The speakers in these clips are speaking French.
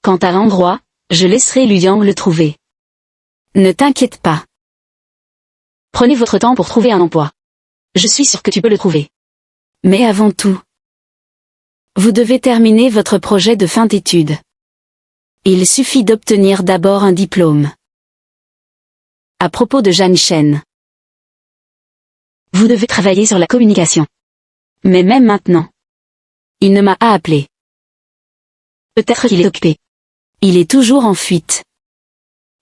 Quant à l'endroit, je laisserai Lu Yang le trouver. Ne t'inquiète pas. Prenez votre temps pour trouver un emploi. Je suis sûr que tu peux le trouver. Mais avant tout, vous devez terminer votre projet de fin d'études. Il suffit d'obtenir d'abord un diplôme. À propos de Jeanne Chen. Vous devez travailler sur la communication. Mais même maintenant. Il ne m'a pas appelé. Peut-être qu'il est occupé. Il est toujours en fuite.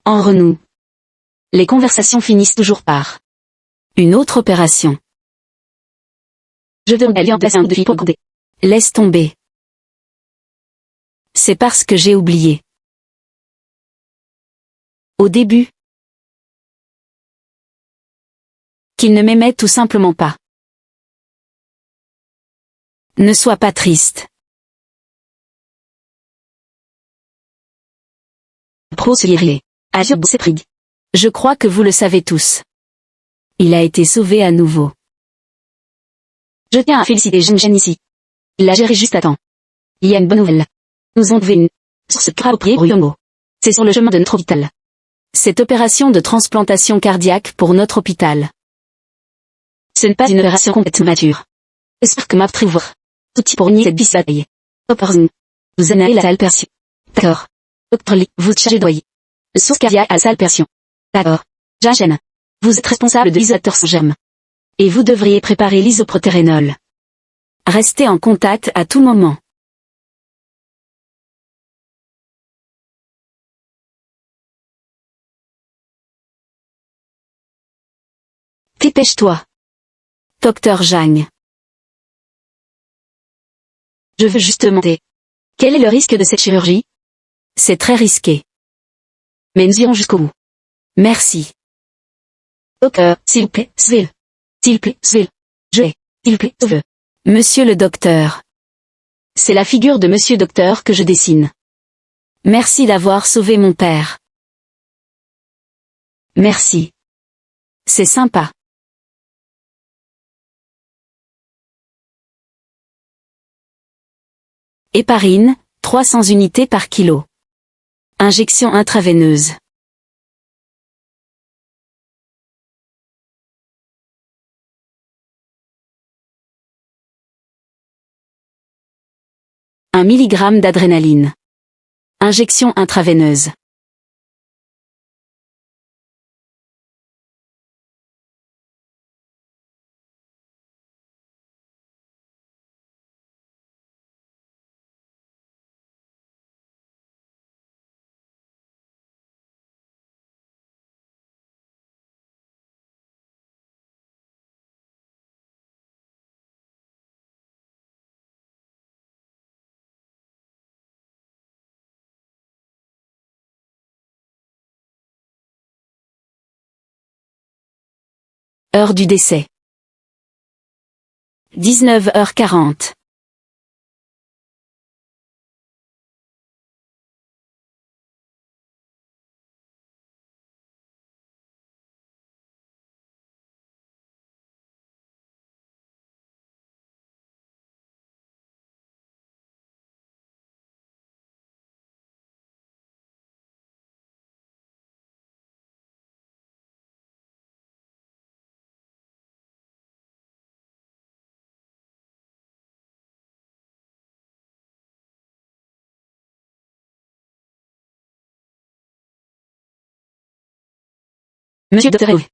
Entre nous. Les conversations finissent toujours par une autre opération. Je vais aller en placer un devis pour commander. Laisse tomber. C'est parce que j'ai oublié. Au début. Qu'il ne m'aimait tout simplement pas. Ne sois pas triste. Je crois que vous le savez tous. Il a été sauvé à nouveau. Je tiens à féliciter Jeanne Chen ici. Il l'a géré juste à temps. Il y a une bonne nouvelle. Nous avons trouvé une source appropriée pour Yongo. C'est sur le chemin de notre hôpital. Cette opération de transplantation cardiaque pour notre hôpital. Ce n'est pas une opération complètement mature. J'espère que ma trouver outil pour nier cette bataille. Opération. Vous en avez la salle persion. D'accord. Docteur Lee, vous chargez d'envoyer le source cardiaque à la salle persion. D'accord. Jeanne Chen. Vous êtes responsable de l'isolateur sans germe. Et vous devriez préparer l'isoprotérénol. Restez en contact à tout moment. Dépêche-toi. Docteur Zhang. Je veux juste demander. Quel est le risque de cette chirurgie? C'est très risqué. Mais nous irons jusqu'au bout. Merci. Docteur, s'il vous plaît, Sville. S'il vous plaît, Sville. S'il vous plaît, Sville. Monsieur le docteur. C'est la figure de Monsieur Docteur que je dessine. Merci d'avoir sauvé mon père. Merci. C'est sympa. Héparine, 300 unités par kilo. Injection intraveineuse. Un milligramme d'adrénaline. Injection intraveineuse. Heure du décès. 19h40. Monsieur Docteur MV.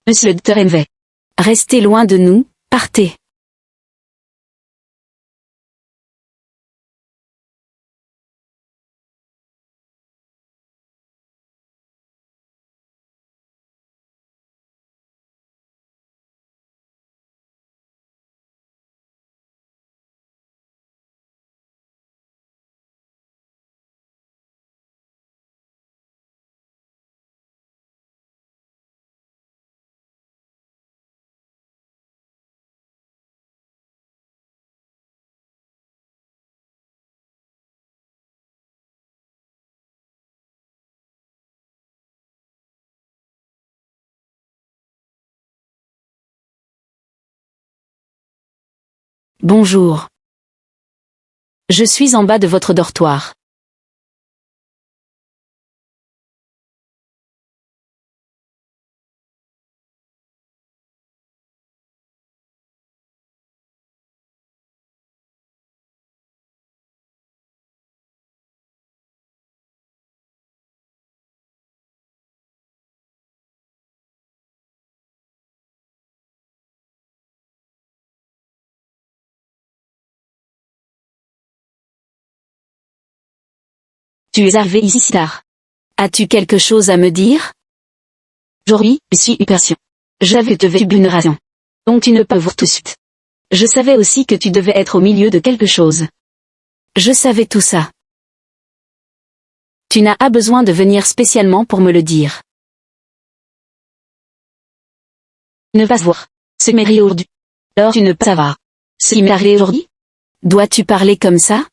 Monsieur le Docteur MV. Restez loin de nous, partez. Bonjour. Je suis en bas de votre dortoir. Tu es arrivé ici si tard. As-tu quelque chose à me dire? Aujourd'hui, je suis une passion. J'avais te vu une ration. Donc tu ne peux voir tout de suite. Je savais aussi que tu devais être au milieu de quelque chose. Je savais tout ça. Tu n'as pas besoin de venir spécialement pour me le dire. Ne pas se voir. C'est m'est arrivé aujourd'hui. Alors tu ne peux savoir. Ce qui m'est arrivé aujourd'hui? Dois-tu parler comme ça?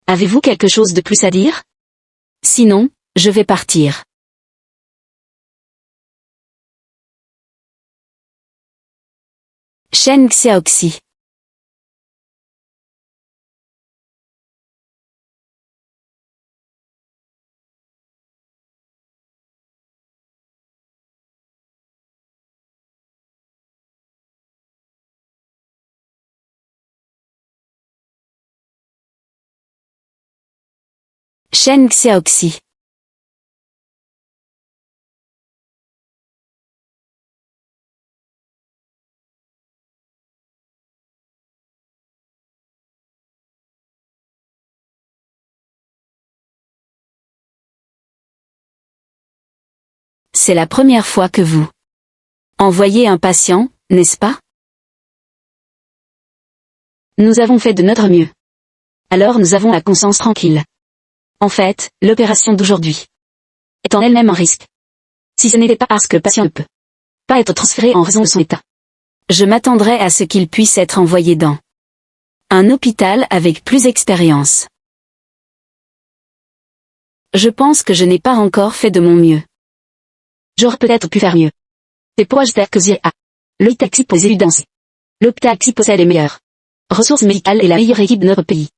Avez-vous quelque chose de plus à dire? Sinon, je vais partir. Shen Xiaoxi. Shen Xiaoxi. C'est la première fois que vous envoyez un patient, n'est-ce pas? Nous avons fait de notre mieux. Alors nous avons la conscience tranquille. En fait, l'opération d'aujourd'hui est en elle-même un risque. Si ce n'était pas parce que le patient ne peut pas être transféré en raison de son état. Je m'attendrais à ce qu'il puisse être envoyé dans un hôpital avec plus d'expérience. Je pense que je n'ai pas encore fait de mon mieux. J'aurais peut-être pu faire mieux. C'est pourquoi j'espère que j'irai à l'hôpital Xi pour les évidences. L'hôpital Xi possède les meilleures ressources médicales et la meilleure équipe de notre pays.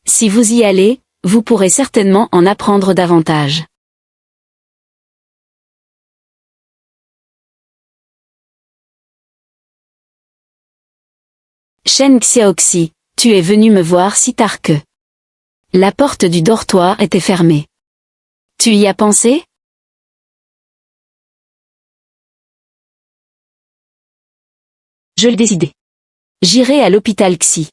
Si vous y allez, vous pourrez certainement en apprendre davantage. Shen Xiaoxi, tu es venu me voir si tard que la porte du dortoir était fermée. Tu y as pensé? Je l'ai décidé. J'irai à l'hôpital Xi.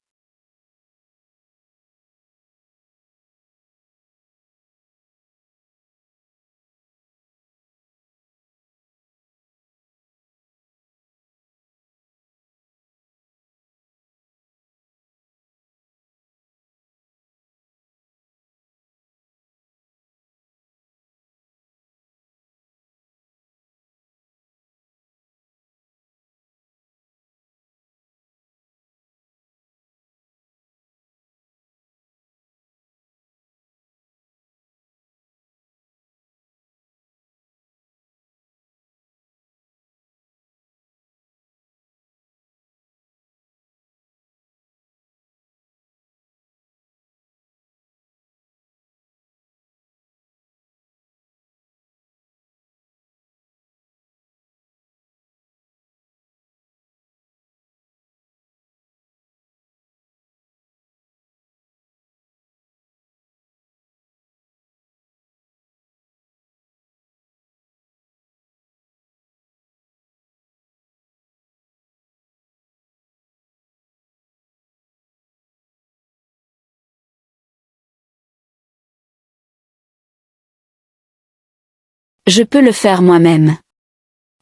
Je peux le faire moi-même.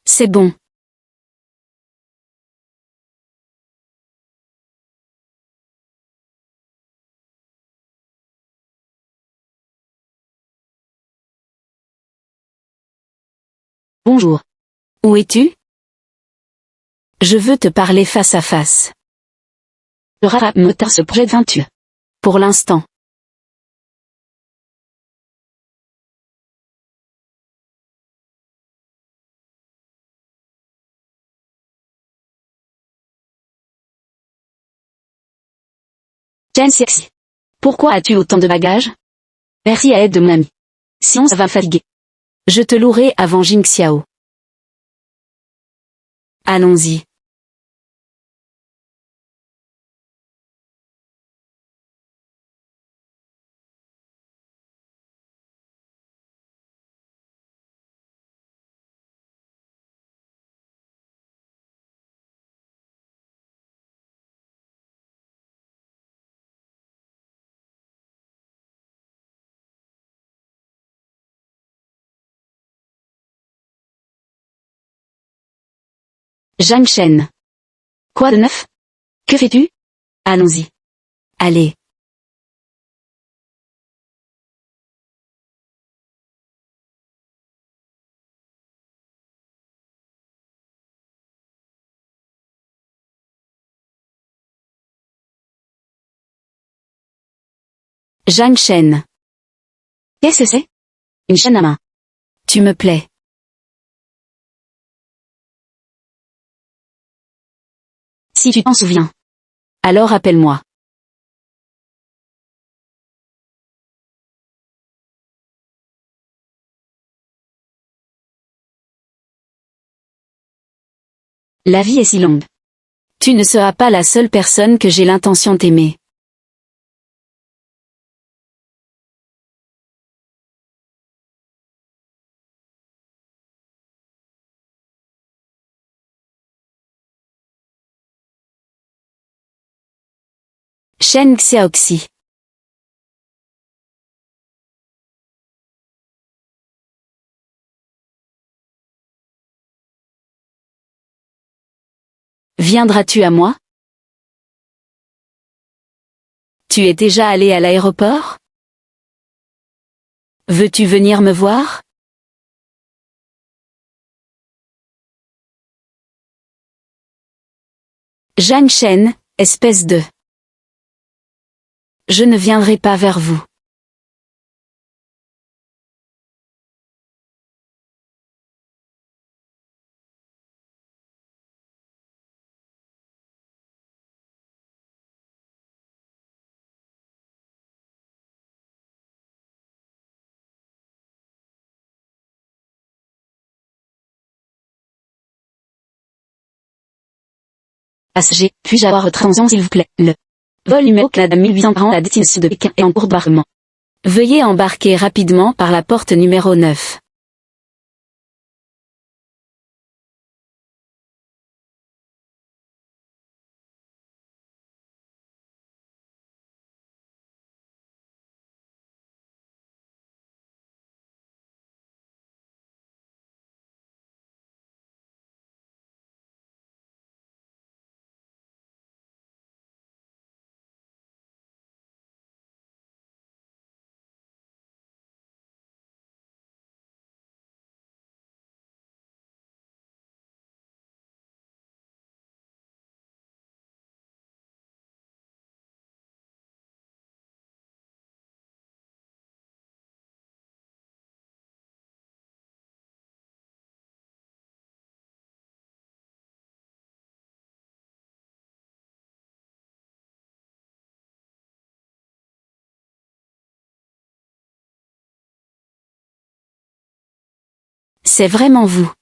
C'est bon. Bonjour. Où es-tu? Je veux te parler face à face. Le rara motard se projette 28. Pour l'instant. Jen Sexy. Pourquoi as-tu autant de bagages? Merci à l'aide de mon ami. Sinon ça va me fatiguer. Je te louerai avant Jingxiao. Allons-y. Zhang Shen. Quoi de neuf? Que fais-tu? Allons-y. Allez. Zhang Shen. Qu'est-ce que c'est? Une chaîne à main. Tu me plais. Si tu t'en souviens. Alors appelle-moi. La vie est si longue. Tu ne seras pas la seule personne que j'ai l'intention d'aimer. Shen Xiaoxi. Viendras-tu à moi? Tu es déjà allé à l'aéroport? Veux-tu venir me voir? Zhang Shen, espèce de... Je ne viendrai pas vers vous. ASG, puis-je avoir votre attention s'il vous plaît? Le vol numéro Canada 1840 à destination de Pékin est en cours d'embarquement. Veuillez embarquer rapidement par la porte numéro 9. C'est vraiment vous.